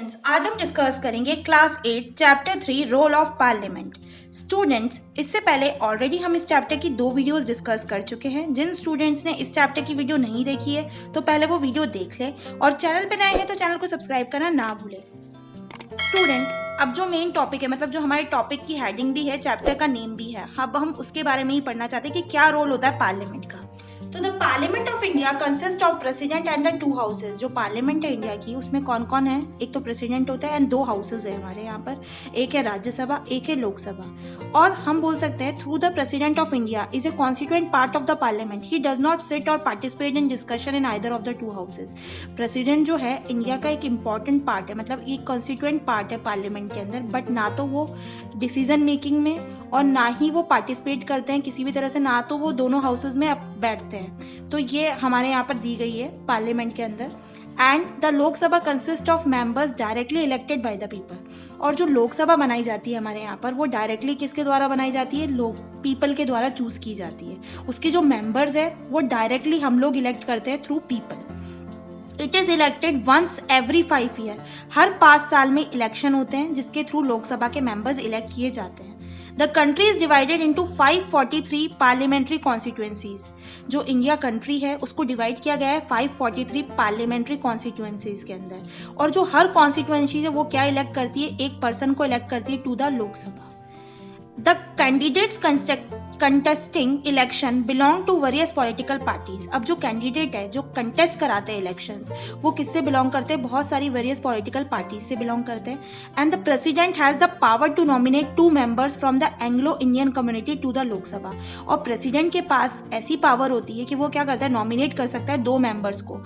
Students, आज हम discuss करेंगे class 8 chapter 3 role of parliament. Students, इससे पहले ऑलरेडी हम इस चैप्टर की 2 वीडियोस डिस्कस कर चुके हैं। जिन स्टूडेंट्स ने इस चैप्टर की वीडियो नहीं देखी है तो पहले वो वीडियो देख ले और चैनल पे नए हैं तो चैनल को सब्सक्राइब करना ना भूले। स्टूडेंट, अब जो मेन टॉपिक है, मतलब जो हमारे टॉपिक की हेडिंग भी है, चैप्टर का नेम भी है, अब हम उसके बारे में ही पढ़ना चाहते हैं कि क्या रोल होता है पार्लियामेंट का। तो the parliament of India consist of president and the 2 houses. जो पार्लियामेंट है इंडिया की, उसमें कौन कौन है? एक तो प्रेसिडेंट होता है एंड 2 हाउसेज है हमारे यहाँ पर, एक है राज्यसभा, एक है लोकसभा। और हम बोल सकते हैं through the president of India is a constituent part of the parliament, he does not sit और participate in discussion in either of the 2 houses. President जो है इंडिया का एक इंपॉर्टेंट पार्ट है, मतलब एक कॉन्स्टिट्यूएंट पार्ट है पार्लियामेंट के अंदर, बट ना तो वो डिसीजन मेकिंग में और ना ही वो पार्टिसिपेट करते हैं किसी भी तरह से, ना तो वो दोनों हाउसेज में बैठते हैं। तो ये हमारे यहाँ पर दी गई है पार्लियामेंट के अंदर। And the Lok Sabha consist of members directly elected by the people. और जो लोकसभा बनाई जाती है हमारे यहाँ पर, वो डायरेक्टली किसके द्वारा बनाई जाती है? पीपल के द्वारा चूज की जाती है। उसके जो मेंबर्स है वो डायरेक्टली हम लोग इलेक्ट करते हैं through people. It is elected once every 5 year. हर 5 साल में इलेक्शन होते हैं जिसके थ्रू लोकसभा के मेंबर्स इलेक्ट किए जाते हैं। The country is divided into 543 parliamentary constituencies। जो इंडिया कंट्री है उसको डिवाइड किया गया है 543 पार्लियामेंट्री कॉन्स्टिट्यूएंसीज के अंदर। और जो हर कॉन्स्टिट्यूएंसी है वो क्या इलेक्ट करती है? एक पर्सन को इलेक्ट करती है to the Lok Sabha. The candidates contesting election belong to various political parties। अब जो कैंडिडेट है, जो कंटेस्ट कराते हैं इलेक्शंस, वो किससे बिलोंग करते हैं? बहुत सारी वेरियस पॉलिटिकल पार्टीज से बिलोंग करते हैं। And the president has the power to nominate 2 members from the Anglo Indian community to the Lok Sabha. और प्रेसिडेंट के पास ऐसी पावर होती है कि वो क्या करता है? नॉमिनेट कर सकता है 2 मेंबर्स को,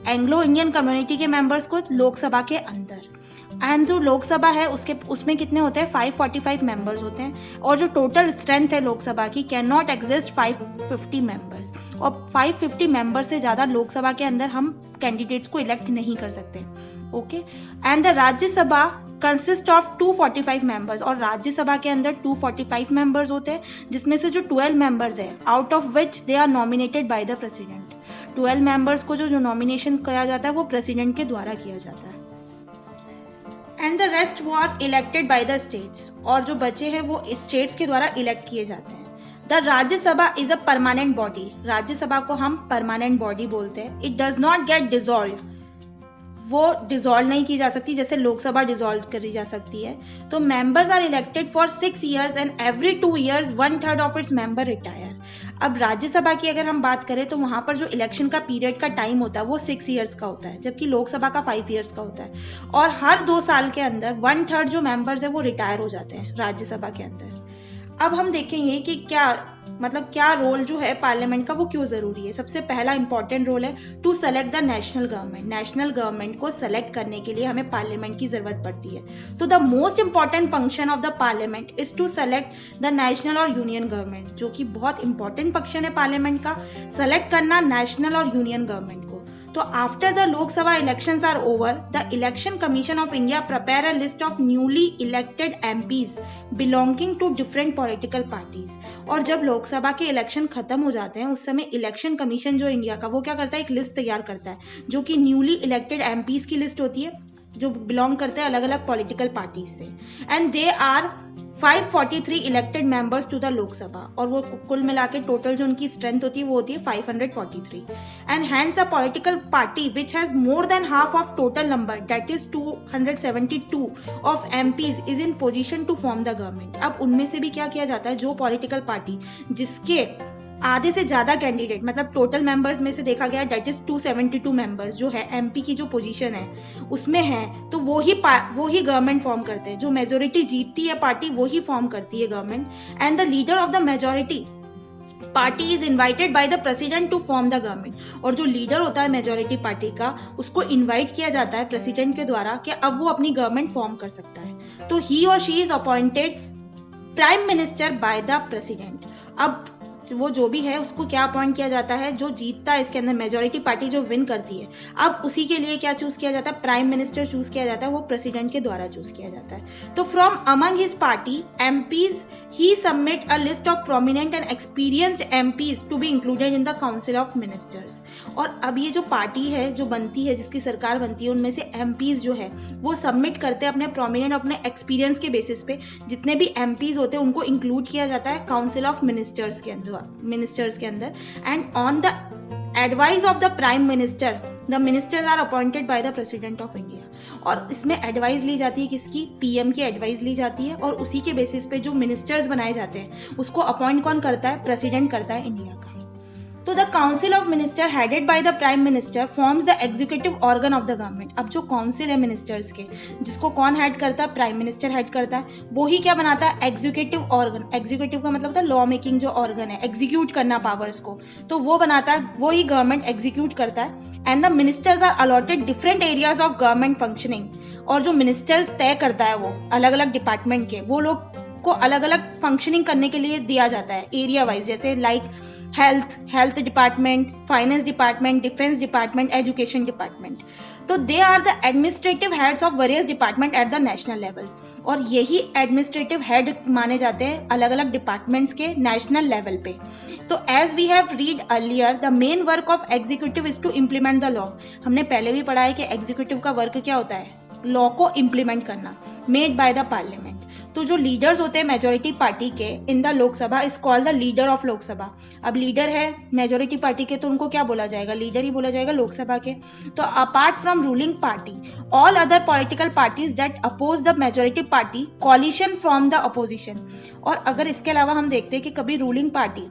एंग्लो इंडियन कम्युनिटी के मेंबर्स को लोकसभा के अंदर। एंड जो लोकसभा है उसमें कितने होते हैं? 545 मेंबर्स होते हैं। और जो टोटल स्ट्रेंथ है लोकसभा की, कैन नॉट एग्जिस्ट 550 मेंबर्स। और 550 मेंबर्स से ज़्यादा लोकसभा के अंदर हम कैंडिडेट्स को इलेक्ट नहीं कर सकते। Okay. And the Rajya Sabha consist of 245 members. और राज्यसभा के अंदर 245 मेंबर्स होते हैं, जिसमें से जो 12 मेंबर्स है, out of which they are nominated by the president. 12 members को जो नॉमिनेशन किया जाता है वो प्रेसिडेंट के द्वारा किया जाता है। एंड द रेस्ट वो are elected by the states. और जो बचे हैं वो स्टेट्स के द्वारा इलेक्ट किए जाते हैं। The Rajya Sabha is a permanent body. Rajya Sabha को हम परमानेंट बॉडी बोलते हैं। It does not gate dissolve. वो डिसॉल्व नहीं की जा सकती जैसे लोकसभा डिसॉल्व करी जा सकती है। तो members are elected for 6 years and every 2 years 1/3 of its member retire. अब राज्यसभा की अगर हम बात करें तो वहां पर जो इलेक्शन का पीरियड का टाइम होता है वो 6 years का होता है, जबकि लोकसभा का 5 years का होता है। और हर 2 साल के अंदर 1/3 जो मेंबर्स है वो रिटायर हो जाते हैं राज्यसभा के अंदर। अब हम देखेंगे कि क्या रोल जो है पार्लियामेंट का वो क्यों जरूरी है। सबसे पहला इंपॉर्टेंट रोल है to select the national government. National government को सेलेक्ट करने के लिए हमें पार्लियामेंट की जरूरत पड़ती है। तो the most important function of the parliament is to select the national और यूनियन गवर्नमेंट, जो कि बहुत इंपॉर्टेंट फंक्शन है पार्लियामेंट का, सेलेक्ट करना नेशनल और यूनियन गवर्नमेंट को। तो after the Lok Sabha elections are over, the election commission of India prepare a list of newly elected MPs belonging to different political parties. और जब लोकसभा के इलेक्शन खत्म हो जाते हैं उस समय इलेक्शन कमीशन जो इंडिया का, वो क्या करता है? एक लिस्ट तैयार करता है, जो कि न्यूली इलेक्टेड एमपीज की लिस्ट होती है, जो बिलोंग करते हैं अलग अलग पॉलिटिकल पार्टीज से। And they are 543 elected members to the Lok Sabha. और वो कुल मिला के टोटल जो उनकी स्ट्रेंथ होती है वो होती है 543। And hence a political party which has more than half of total number, that is 272 of MPs, is in position to form the government. अब उनमें से भी क्या किया जाता है? जो पॉलिटिकल पार्टी जिसके आधे से ज्यादा कैंडिडेट, मतलब टोटल मेंबर्स में से देखा गया दैट इज 272 मेंबर्स जो है एमपी की जो पोजीशन है उसमें है, तो वो ही गवर्नमेंट फॉर्म करते हैं। जो मेजोरिटी जीतती है पार्टी वो ही फॉर्म करती है government. And the leader of the majority party is invited by the president to form the government. और जो लीडर होता है मेजोरिटी पार्टी का, उसको इन्वाइट किया जाता है प्रेसिडेंट के द्वारा कि अब वो अपनी गवर्नमेंट फॉर्म कर सकता है। तो ही और she is appointed prime minister bye the president. अब वो जो भी है उसको क्या अपॉइंट किया जाता है, जो जीतता है इसके अंदर, मेजोरिटी पार्टी जो विन करती है, अब उसी के लिए क्या चूज किया जाता है, प्राइम मिनिस्टर चूज किया जाता है, वो प्रेसिडेंट के द्वारा चूज किया जाता है। तो from among his party MPs he submit a list of prominent and experienced MPs to be included in the council of ministers. और अब ये जो पार्टी है जो बनती है, जिसकी सरकार बनती है, उनमें से एमपीज जो है वो सबमिट करते हैं अपने प्रोमिनेंट, अपने एक्सपीरियंस के बेसिस पे, जितने भी एमपीज होते हैं उनको इंक्लूड किया जाता है काउंसिल ऑफ मिनिस्टर्स के अंदर and on the advice of the prime minister the ministers are appointed by the president of India. और इसमें एडवाइस ली जाती है किसकी, पीएम की एडवाइस ली जाती है, और उसी के बेसिस पे जो मिनिस्टर्स बनाए जाते हैं उसको अपॉइंट कौन करता है, प्रेसिडेंट करता है इंडिया का। तो the council of minister headed by the prime minister forms the executive organ of the government. अब जो काउंसिल है मिनिस्टर्स के, जिसको कौन हेड करता है, प्राइम मिनिस्टर हेड करता है, वो ही क्या बनाता है, एग्जीक्यूटिव ऑर्गन। एग्जीक्यूटिव का मतलब होता है लॉ मेकिंग जो ऑर्गन है, एग्जीक्यूट करना पावर्स को, तो वो बनाता है, वो ही गवर्नमेंट एग्जीक्यूट करता है। And the ministers are allotted different areas of government functioning. और जो मिनिस्टर्स तय करता है वो अलग अलग डिपार्टमेंट के, वो लोग को अलग अलग फंक्शनिंग करने के लिए दिया जाता है एरिया वाइज, जैसे like health department, finance department, defence department, education department. तो they are the administrative heads of various department at the national level. और यही एडमिनिस्ट्रेटिव हेड माने जाते हैं अलग अलग डिपार्टमेंट्स के नेशनल लेवल पे। तो as we have read earlier the main work of executive is to implement the law. हमने पहले भी पढ़ा है कि एग्जीक्यूटिव का वर्क क्या होता है, लॉ को इम्प्लीमेंट करना, मेड बाय द पार्लियामेंट। तो जो लीडर्स होते हैं मेजोरिटी पार्टी के in the Lok Sabha is called the leader of Lok Sabha. अब लीडर है मेजोरिटी पार्टी के, तो उनको क्या बोला जाएगा, लीडर ही बोला जाएगा लोकसभा के। तो apart from ruling party all other political parties that oppose the majority party coalition from the opposition. और अगर इसके अलावा हम देखते हैं कि कभी रूलिंग पार्टी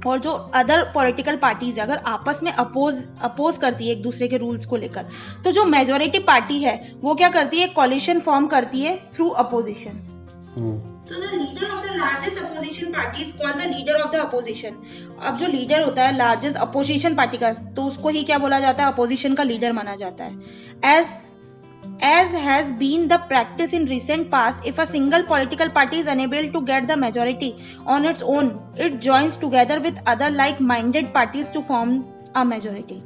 और जो अदर पॉलिटिकल पार्टीज है अगर आपस में अपोज करती है एक दूसरे के रूल्स को लेकर, तो जो मेजोरिटी पार्टी है वो क्या करती है, कॉलिशन फॉर्म करती है through opposition. So the leader of the largest opposition party is called the leader of the opposition. अब जो लीडर होता है लार्जेस्ट अपोजिशन पार्टी का, तो उसको ही क्या बोला जाता है, अपोजिशन का लीडर माना जाता है। As has been the practice in recent past, if a single political party is unable to get the majority on its own, it joins together with other like-minded parties to form a majority.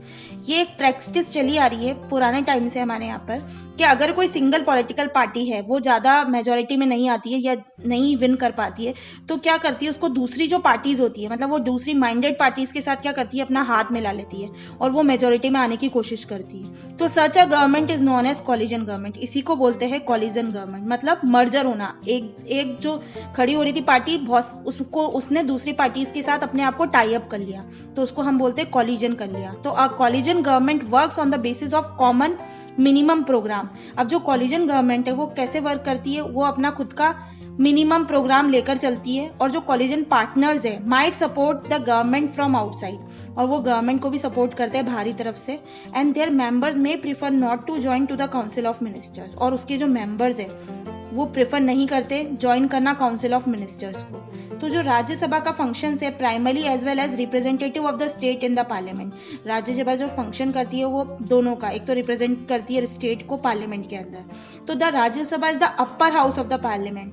ये एक practice चली आ रही है पुराने time से हमारे यहाँ पर कि अगर कोई सिंगल पॉलिटिकल पार्टी है वो ज़्यादा मेजोरिटी में नहीं आती है या नहीं विन कर पाती है, तो क्या करती है, उसको दूसरी जो पार्टीज होती है, मतलब वो दूसरी माइंडेड पार्टीज के साथ क्या करती है, अपना हाथ मिला लेती है और वो मेजोरिटी में आने की कोशिश करती है। तो such a government is known as coalition government. इसी को बोलते हैं कॉलिजन गवर्नमेंट, मतलब मर्जर होना। एक जो खड़ी हो रही थी पार्टी, उसने दूसरी पार्टीज के साथ अपने आप को टाई अप कर लिया, तो उसको हम बोलते हैं कॉलिजन कर लिया। तो a coalition government works on the basis of common minimum programme. अब जो कॉलिजन गवर्नमेंट है वो कैसे वर्क करती है, वो अपना खुद का मिनिमम प्रोग्राम लेकर चलती है, और जो कॉलिजन पार्टनर्स है might support the government from outside, और वो गवर्नमेंट को भी सपोर्ट करते हैं बाहरी तरफ से। And their members may prefer not to join to the council of ministers, और उसके जो मेंबर्स है वो प्रेफर नहीं करते ज्वाइन करना काउंसिल ऑफ मिनिस्टर्स को। तो जो राज्यसभा का फंक्शन है primary as well as representative of the state in the parliament. Rajya Sabha जो फंक्शन करती है वो दोनों का, एक तो रिप्रेजेंट करती है स्टेट को पार्लियामेंट के अंदर। तो the Rajya Sabha is the upper house of the parliament.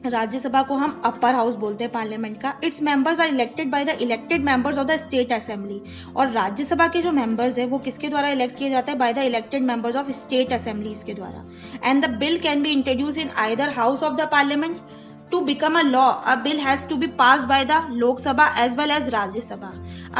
Rajya Sabha को हम अपर हाउस बोलते हैं पार्लियामेंट का। Its members are elected by the elected members of the state assembly. और राज्यसभा के जो मेंबर्स है वो किसके द्वारा इलेक्ट किए जाते हैं, bye the elected members of state assemblies के द्वारा। And the bill can be introduce in either house of the parliament. To become a law, a bill has to be passed by the लोक सभा as well as Rajya Sabha.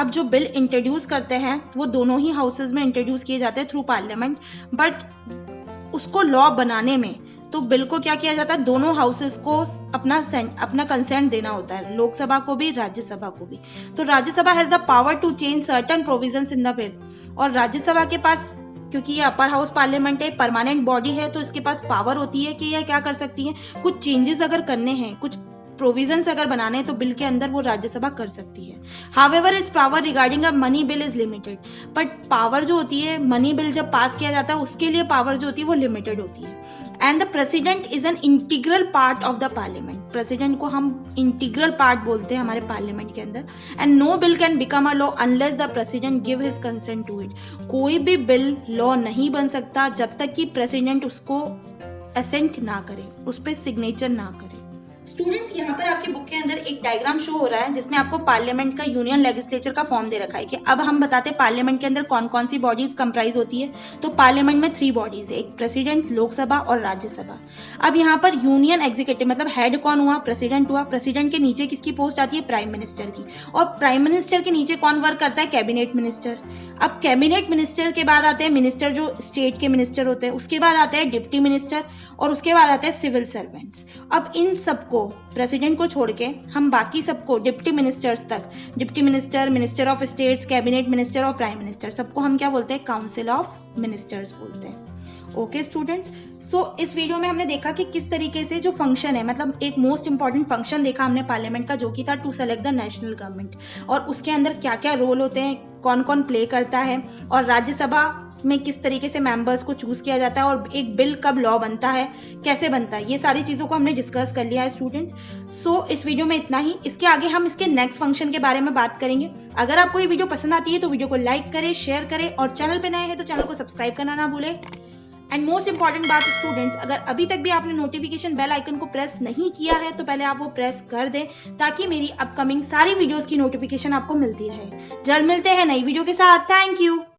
अब जो bill introduce करते हैं वो दोनों ही हाउसेज में इंट्रोड्यूस किए जाते हैं थ्रू पार्लियामेंट, बट उसको लॉ बनाने में तो बिल को क्या किया जाता है, दोनों हाउसेज को अपना कंसेंट देना होता है, लोकसभा को भी राज्यसभा को भी। तो Rajya Sabha has the power to change certain provisions in the bill. और राज्यसभा के पास, क्योंकि ये अपर हाउस पार्लियामेंट है, परमानेंट बॉडी है, तो इसके पास पावर होती है कि यह क्या कर सकती है, कुछ चेंजेस अगर करने हैं, कुछ प्रोविजंस अगर बनाने हैं तो बिल के अंदर वो राज्यसभा कर सकती है। However is power regarding a money bill is limited. But power जो होती है मनी बिल जब पास किया जाता है उसके लिए पावर जो होती है वो लिमिटेड होती है। And the president is an integral part of the parliament. President को हम इंटीग्रल पार्ट बोलते हैं हमारे पार्लियामेंट के अंदर। And no bill can become a law unless the president give his consent to it. कोई भी बिल लॉ नहीं बन सकता जब तक कि प्रेसिडेंट उसको असेंट ना करे, उस पर सिग्नेचर ना करे। स्टूडेंट्स, यहाँ पर आपकी बुक के अंदर एक डायग्राम शो हो रहा है जिसमें आपको पार्लियामेंट का, यूनियन लेजिस्लेचर का फॉर्म दे रखा है कि अब हम बताते हैं पार्लियामेंट के अंदर कौन कौन सी बॉडीज कंप्राइज होती है। तो पार्लियामेंट में 3 बॉडीज है, एक प्रेसिडेंट, लोकसभा और राज्यसभा। अब यहाँ पर यूनियन एग्जीक्यूटिव मतलब हेड कौन हुआ? प्रेसिडेंट हुआ। प्रेसिडेंट के नीचे किसकी पोस्ट आती है? प्राइम मिनिस्टर की। और प्राइम मिनिस्टर के नीचे कौन वर्क करता है? Cabinet minister. अब कैबिनेट मिनिस्टर के बाद आते हैं मिनिस्टर जो स्टेट के मिनिस्टर होते हैं, उसके बाद आते हैं डिप्टी मिनिस्टर और उसके बाद आते हैं सिविल सर्वेंट्स। अब इन सबको, प्रेसिडेंट को छोड़ के हम बाकी सबको डिप्टी मिनिस्टर्स तक, deputy minister, minister of states, cabinet minister और प्राइम मिनिस्टर, सबको हम क्या बोलते हैं? काउंसिल ऑफ मिनिस्टर्स बोलते हैं। ओके स्टूडेंट्स, सो इस वीडियो में हमने देखा कि किस तरीके से जो फंक्शन है, मतलब एक मोस्ट इंपॉर्टेंट फंक्शन देखा हमने पार्लियामेंट का, जो कि था to select the national government, और उसके अंदर क्या क्या रोल होते हैं, कौन कौन प्ले करता है, और राज्यसभा में किस तरीके से मेंबर्स को चूज किया जाता है, और एक बिल कब लॉ बनता है, कैसे बनता है, ये सारी चीज़ों को हमने डिस्कस कर लिया है स्टूडेंट्स। सो इस वीडियो में इतना ही। इसके आगे हम इसके नेक्स्ट फंक्शन के बारे में बात करेंगे। अगर आपको ये वीडियो पसंद आती है तो वीडियो को लाइक करें, शेयर करें, और चैनल पे नए हैं तो चैनल को सब्सक्राइब करना ना भूलें। एंड मोस्ट इंपॉर्टेंट बात स्टूडेंट्स, अगर अभी तक भी आपने नोटिफिकेशन बेल आइकन को प्रेस नहीं किया है तो पहले आप वो प्रेस कर दें, ताकि मेरी अपकमिंग सारी वीडियोस की नोटिफिकेशन आपको मिलती रहे। जल्द मिलते हैं नई वीडियो के साथ। Thank you.